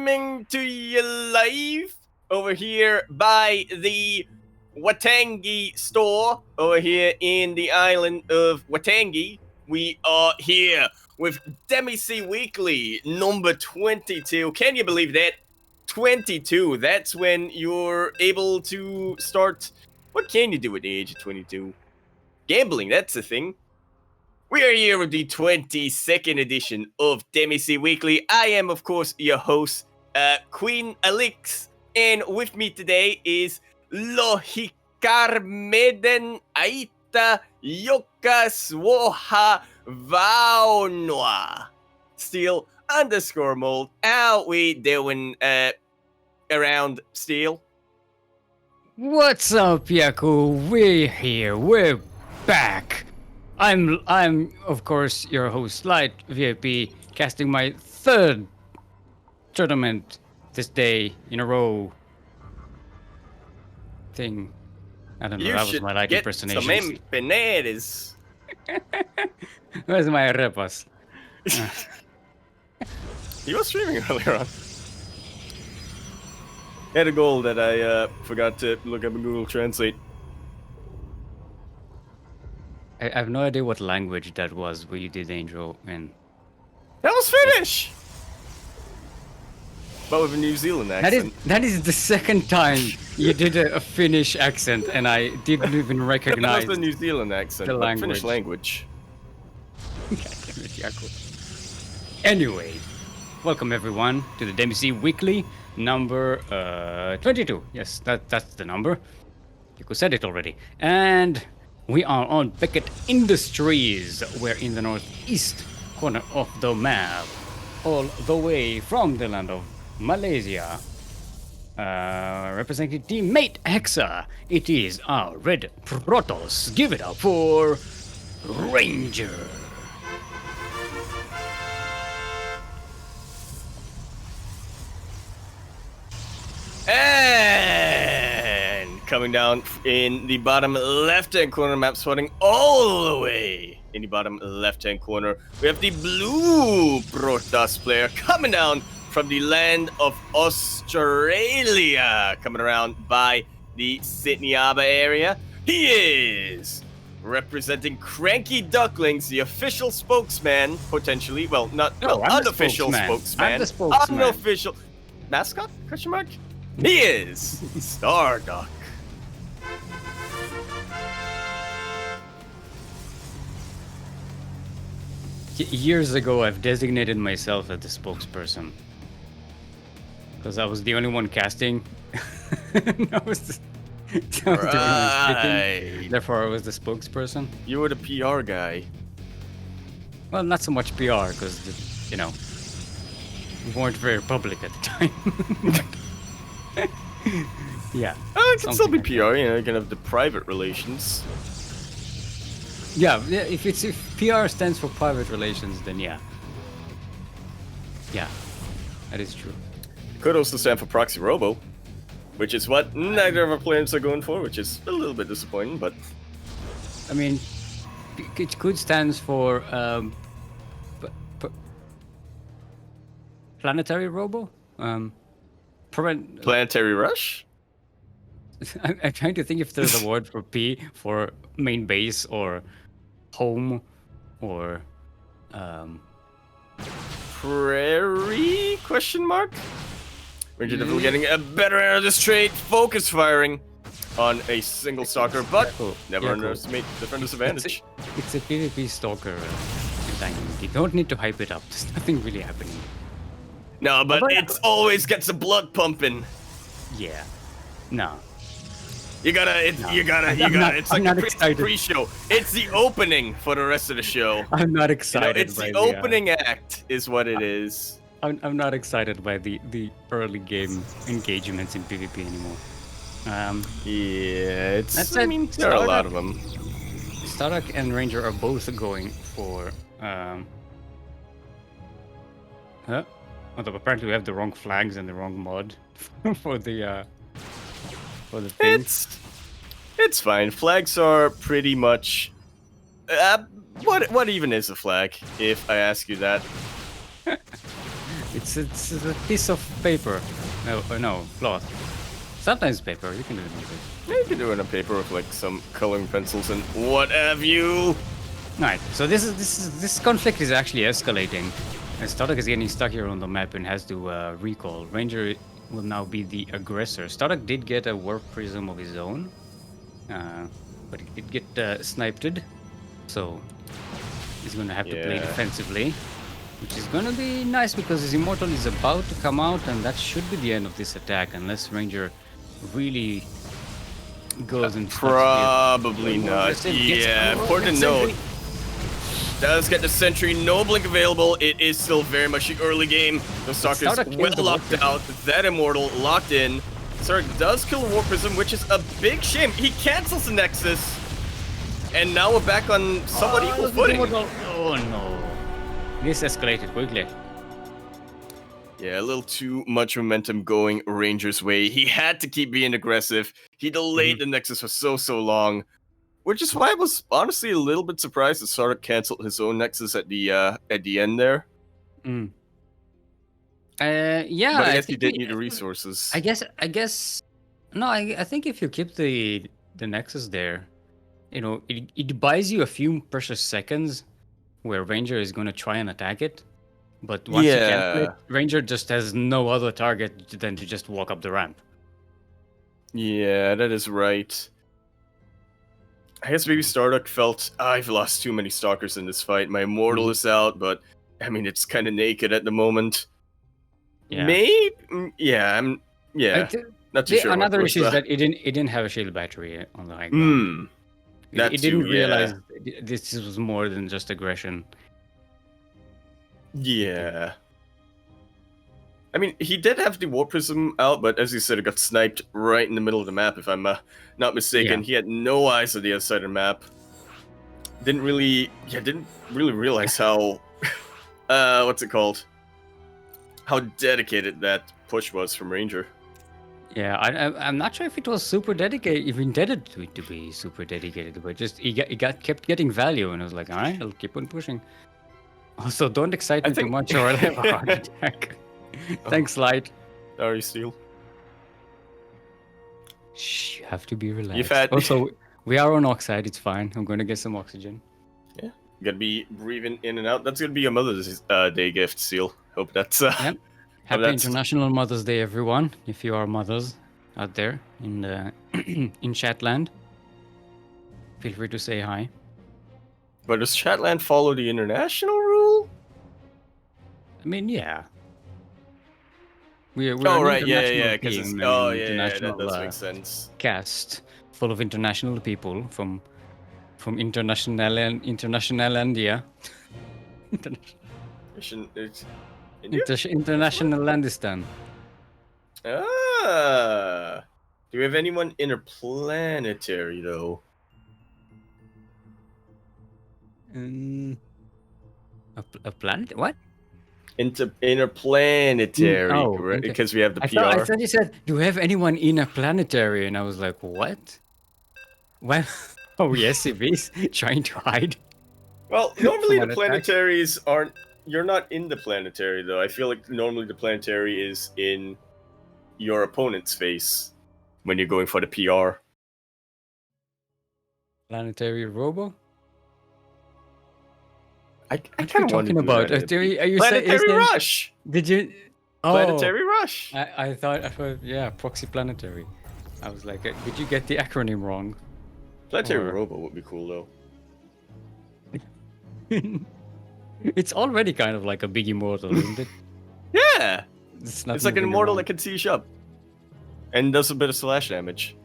streaming to you live over here by the Watangi store over here in the island of Watangi. We are here with Demi SEA Weekly number 22. Can you believe that? 22. That's when you're able to start. What can you do at the age of 22? Gambling, that's the thing. We are here with the 22nd edition of Demi SEA Weekly. I am, of course, your host, Queen Alix, and with me today is Lohikarmeden Aita Yokaswoha Vaunwa. Steel _mold. How we doing around Steel? What's up, Yaku? We're here. We're back. I'm of course your host, Light VIP, casting my third tournament this day in a row. Thing. I don't know. That was my Light impersonation. Some empanadas. Where's my repas? You were streaming earlier on. I had a goal that I forgot to look up in Google Translate. I have no idea what language that was where you did the intro in. That was Finnish! But with a New Zealand accent. That is the second time you did a Finnish accent, and I didn't even recognize that was the New Zealand accent, the but language. Finnish language. God damn it, Yaku. Anyway, welcome everyone to the Demi SEA Weekly number 22. Yes, that's the number. Yaku said it already. And we are on Beckett Industries. We're in the northeast corner of the map, all the way from the land of Malaysia. Representing teammate Hexa, it is our Red Protoss. Give it up for Ranger. And coming down in the bottom left-hand corner of the map, spotting all the way in the bottom left-hand corner, we have the blue Protoss player coming down from the land of Australia, coming around by the Sydney Harbour area. He is representing Cranky Ducklings, the official spokesman, potentially. Well, unofficial spokesman. I'm the spokesman. Unofficial mascot? Question mark? He is StarDuck. Years ago, I've designated myself as the spokesperson. Because I was the only one casting. I was the only one speaking. Therefore, I was the spokesperson. You were the PR guy. Well, not so much PR, because, we weren't very public at the time. Yeah. It can still be PR, you can have the private relations. Yeah, if PR stands for private relations, then yeah. Yeah, that is true. Could also stand for Proxy Robo, which is what neither of our players are going for, which is a little bit disappointing, but... I mean, it could stand for Planetary Robo? Planetary Rush? I'm trying to think if there's a word for P for main base or home or Prairie? Question mark? We're definitely getting a better out of this trade. Focus firing on a single stalker, but never underestimate defender's advantage. It's a PvP stalker. You don't need to hype it up. There's nothing really happening. No, but it always gets the blood pumping. Yeah. No. You gotta. It's like a pre-show. It's the opening for the rest of the show. I'm not excited. It's the opening act, is what it is. I'm not excited by the early game engagements in PvP anymore. Yeah, there are a lot of them. StarDuck and Ranger are both going for. Although apparently we have the wrong flags and the wrong mod for the thing. It's fine. Flags are pretty much. What even is a flag? If I ask you that. It's a piece of paper. No, cloth. Sometimes paper. You can do it with it. Yeah, you can do it on paper with like some coloring pencils and what have you. Right. So this conflict is actually escalating. And StarDuck is getting stuck here on the map and has to recall. Ranger will now be the aggressor. StarDuck did get a warp prism of his own, but he did get sniped. So he's going to have to play defensively, which is going to be nice because his immortal is about to come out, and that should be the end of this attack unless Ranger really goes and probably not. Yeah, important to note. Does get the sentry, no blink available. It is still very much the early game. The Stalker's well locked out. That immortal locked in. StarDuck does kill a warp prism, which is a big shame. He cancels the Nexus. And now we're back on somewhat equal footing. Oh no. This escalated quickly. Yeah, a little too much momentum going Ranger's way. He had to keep being aggressive. He delayed the Nexus for so long. Which is why I was honestly a little bit surprised that StarDuck canceled his own Nexus at the end there. Yeah, but I guess he did need the resources. I guess. No, I think if you keep the Nexus there, you know, it buys you a few precious seconds where Ranger is going to try and attack it. But once you cancel it, Ranger just has no other target than to just walk up the ramp. Yeah, that is right. I guess maybe StarDuck felt, I've lost too many Stalkers in this fight. My immortal is out, but I mean, it's kind of naked at the moment. Yeah. Maybe? Yeah, not too sure. Another issue is that it didn't have a shield battery on the high ground. It didn't realize this was more than just aggression. Yeah. I mean, he did have the Warp Prism out, but as you said, it got sniped right in the middle of the map, if I'm not mistaken. Yeah. He had no eyes on the other side of the map. Didn't really realize how, what's it called? How dedicated that push was from Ranger. Yeah, I'm not sure if it was super dedicated, if intended to it to be super dedicated, but just he kept getting value, and I was like, all right, I'll keep on pushing. Also, don't excite me too much, or I'll have a heart attack. Thanks, Light. Sorry, Steel. Shh, you have to be relaxed. Also, we are on Oxide, it's fine. I'm going to get some oxygen. Yeah, you gotta be breathing in and out. That's gonna be your Mother's Day gift, Steel. Hope that's... Yep. Happy International Mother's Day, everyone. If you are mothers out there in the in Chatland, feel free to say hi. But does Chatland follow the international rule? I mean, yeah. We're right, yeah, because it's that does make sense. Cast full of international people from Internationalandia. International Landistan. Do we have anyone interplanetary though? A planet? What? Interplanetary, correct? Okay. Because we have the PR. I thought you said, do we have anyone in a planetary? And I was like, what? What? Oh, yes, SCVs trying to hide. Well, normally the planetaries aren't... You're not in the planetary, though. I feel like normally the planetary is in your opponent's face when you're going for the PR. Planetary robo? I kind of talking about. Are you Planetary Rush. Did you? Oh, Planetary Rush. I thought, yeah, proxy planetary. I was like, did you get the acronym wrong? Planetary robo would be cool though. It's already kind of like a big immortal, isn't it? Yeah. It's like an immortal that can siege up and does a bit of slash damage.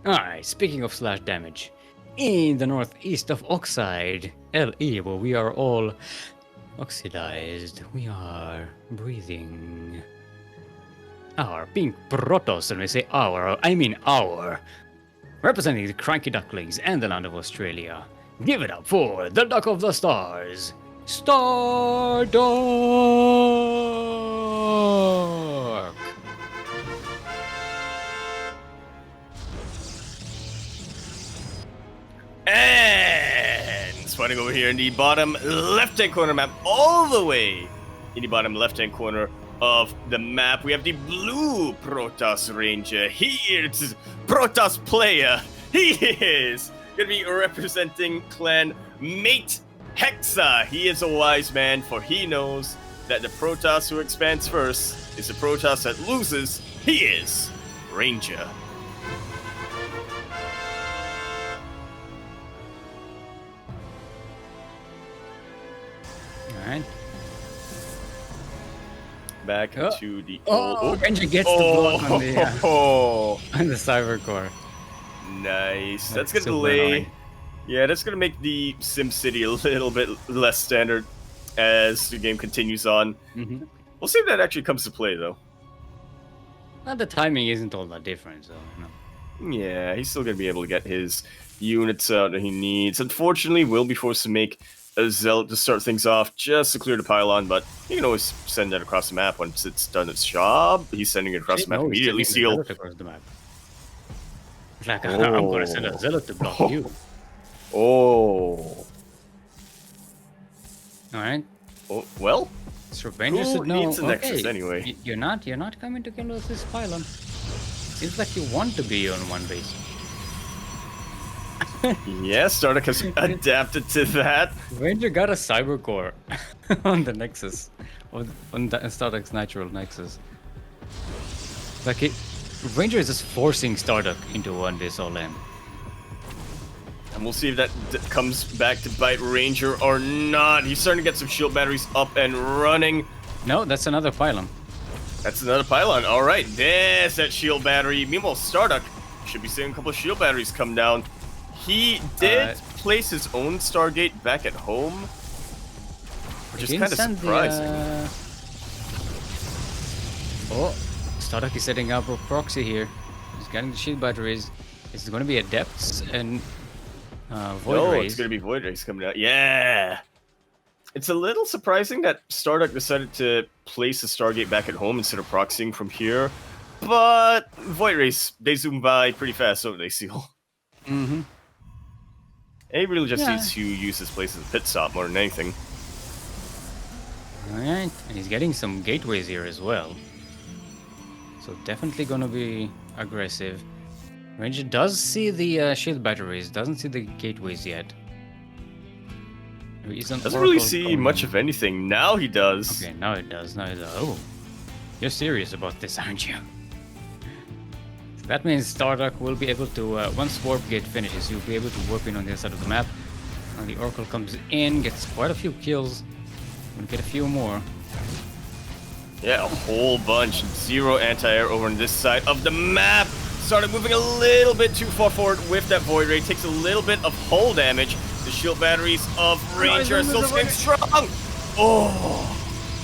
Alright, speaking of slash damage, in the northeast of Oxide, LE, where we are all oxidized, we are breathing our pink protos, and we say our, I mean our, representing the Cranky Ducklings and the land of Australia. Give it up for the Duck of the Stars, StarDuck! And spawning over here in the bottom left-hand corner map, all the way in the bottom left-hand corner of the map, we have the blue Protoss Ranger. He is Protoss player. He is going to be representing clan Mate Hexa. He is a wise man, for he knows that the Protoss who expands first is the Protoss that loses. He is Ranger. Alright. Back to the Ranger gets the block on the Cyber Core. Nice. That's gonna so delay. annoying. Yeah, that's gonna make the SimCity a little bit less standard as the game continues on. Mm-hmm. We'll see if that actually comes to play, though. Well, the timing isn't all that different, so Yeah, he's still gonna be able to get his units out that he needs. Unfortunately, we'll be forced to make a Zealot to start things off, just to clear the pylon, but you can always send that across the map once it's done its job. He's sending it across the map immediately. Seal. Across the map. Like, I'm gonna send a Zealot to block you. Oh. Alright. Oh, well. So Rangers Who should know. needs a Nexus anyway? You're not coming to kill this pylon. Seems like you want to be on one base. Yeah, StarDuck has adapted to that. Ranger got a Cyber Core on the Nexus. On StarDuck's natural Nexus. Like Ranger is just forcing StarDuck into one base all in. And we'll see if that comes back to bite Ranger or not. He's starting to get some shield batteries up and running. No, that's another pylon. That's another pylon. All right, there's that shield battery. Meanwhile, StarDuck should be seeing a couple of shield batteries come down. He did place his own Stargate back at home, which is kind of surprising. Oh, StarDuck is setting up a proxy here. He's getting the shield batteries. It's going to be Adepts and Void Rays. It's going to be Void Rays coming out. Yeah! It's a little surprising that StarDuck decided to place the Stargate back at home instead of proxying from here. But Void Rays, they zoom by pretty fast, don't they, Seal? Mm-hmm. And he really just needs to use this place as a pit stop more than anything. Alright, and he's getting some gateways here as well. So definitely gonna be aggressive. Ranger does see the shield batteries, doesn't see the gateways yet. Doesn't really see much of anything. Now he does. Okay, now it does. Oh, you're serious about this, aren't you? That means StarDuck will be able to, once Warp Gate finishes, you'll be able to warp in on the other side of the map. And the Oracle comes in, gets quite a few kills. We'll get a few more. Yeah, a whole bunch. 0 anti-air over on this side of the map. Started moving a little bit too far forward with that Void Ray. Takes a little bit of hull damage. The shield batteries of Ranger are still staying strong. Oh!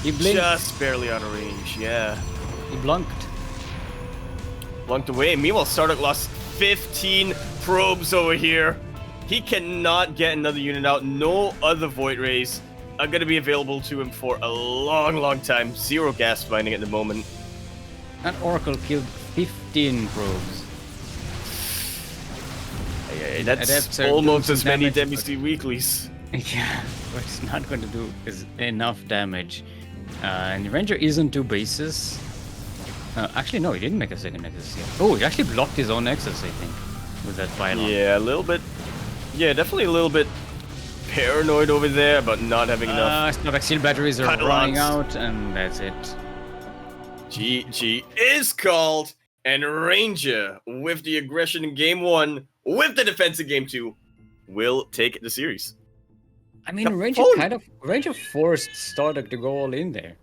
He blinked. Just barely out of range, yeah. He blunked. Blunked away. Meanwhile, StarDuck lost 15 probes over here. He cannot get another unit out. No other Void Rays are going to be available to him for a long, long time. 0 gas binding at the moment. That Oracle killed 15 probes. Hey, that's almost as many Demi SEA Weeklies. Yeah, but it's not going to do enough damage. And Ranger is on 2 bases. Actually, no, he didn't make a second Nexus yet. Oh, he actually blocked his own Nexus, I think, with that pylon. Yeah, a little bit. Yeah, definitely a little bit paranoid over there about not having enough. StarDuck shield batteries are running out, and that's it. GG is called, and Ranger, with the aggression in Game 1, with the defense in Game 2, will take the series. I mean, Ranger forced StarDuck to go all in there.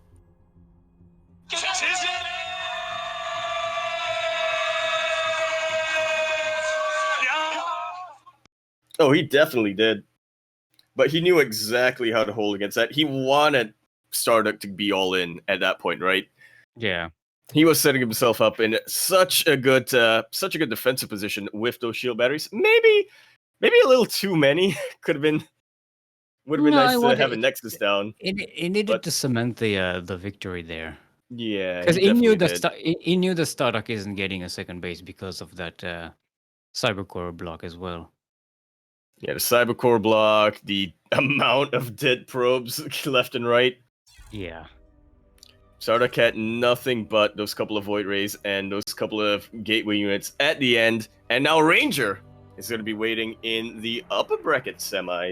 Oh, he definitely did. But he knew exactly how to hold against that. He wanted StarDuck to be all in at that point, right? Yeah. He was setting himself up in such a good defensive position with those shield batteries. Maybe a little too many. Would have been nice to have a Nexus down. It needed to cement the victory there. Yeah, because he knew that StarDuck isn't getting a second base because of that Cybercore block as well. Yeah, the Cybercore block, the amount of dead probes left and right. Yeah. StarDuck had nothing but those couple of Void Rays and those couple of Gateway units at the end. And now Ranger is going to be waiting in the upper bracket semis.